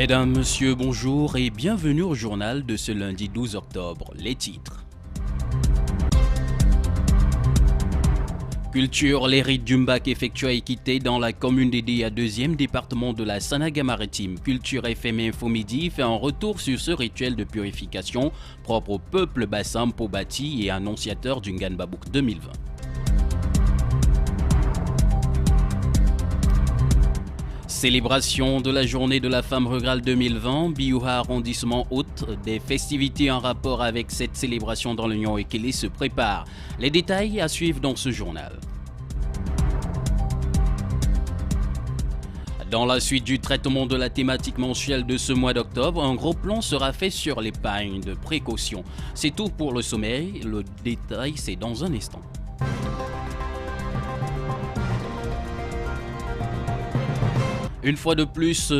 Mesdames, Messieurs, bonjour et bienvenue au journal de ce lundi 12 octobre. Les titres. Culture, les rites du Mbak effectués à Équité dans la commune d'Édia, 2e département de la Sanaga-Maritime. Culture FM Info Midi fait un retour sur ce rituel de purification propre au peuple Bassam Pobati et annonciateur du Nganbabouk 2020. Célébration de la journée de la femme rurale 2020, Biouha arrondissement Haute. Des festivités en rapport avec cette célébration dans l'Union Ekele se préparent. Les détails à suivre dans ce journal. Dans la suite du traitement de la thématique mensuelle de ce mois d'octobre, un gros plan sera fait sur l'épargne de précaution. C'est tout pour le sommeil, le détail c'est dans un instant. Une fois de plus,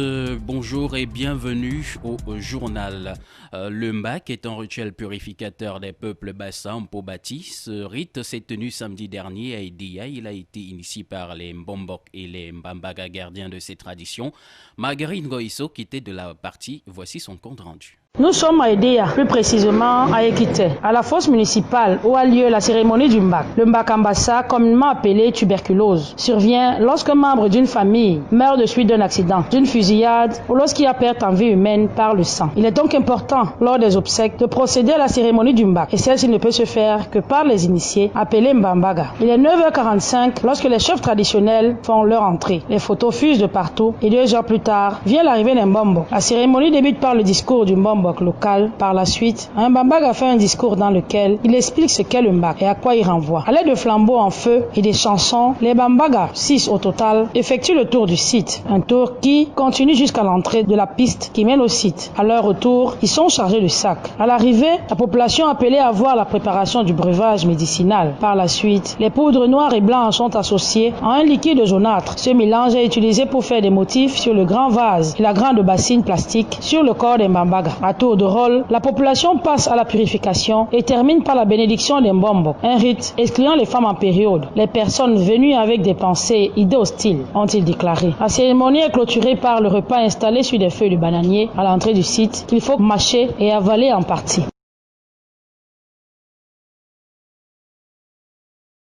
bonjour et bienvenue au journal. Le Mbak est un rituel purificateur des peuples Bassam Pobati. Ce rite s'est tenu samedi dernier à Édia. Il a été initié par les Mbombok et les Mbambaga, gardiens de ces traditions. Marguerite Ngoïso, qui était de la partie, voici son compte rendu. Nous sommes à Édia, plus précisément à Équité, à la fosse municipale où a lieu la cérémonie du Mbak. Le Mbak Ambassa, communément appelé tuberculose, survient lorsqu'un membre d'une famille meurt de suite d'un accident, d'une fusillade ou lorsqu'il y a perte en vie humaine par le sang. Il est donc important, lors des obsèques, de procéder à la cérémonie du Mbak. Et celle-ci ne peut se faire que par les initiés, appelés Mbambaga. Il est 9h45 lorsque les chefs traditionnels font leur entrée. Les photos fusent de partout et 2 heures plus tard, vient l'arrivée des Mbombo. La cérémonie débute par le discours du Mbombo local. Par la suite, un Mbambaga a fait un discours dans lequel il explique ce qu'est le Mbak et à quoi il renvoie. À l'aide de flambeaux en feu et des chansons, les Mbambaga, 6 au total, effectuent le tour du site. Un tour qui continue jusqu'à l'entrée de la piste qui mène au site. À leur retour, ils sont chargés de sacs. À l'arrivée, la population appelée à voir la préparation du breuvage médicinal. Par la suite, les poudres noires et blanches sont associées à un liquide jaunâtre. Ce mélange est utilisé pour faire des motifs sur le grand vase et la grande bassine plastique sur le corps des Mbambaga. À tour de rôle, la population passe à la purification et termine par la bénédiction des Mbombo, un rite excluant les femmes en période. Les personnes venues avec des pensées idées hostiles, ont-ils déclaré. La cérémonie est clôturée par le repas installé sur des feuilles de bananier à l'entrée du site qu'il faut mâcher et avaler en partie.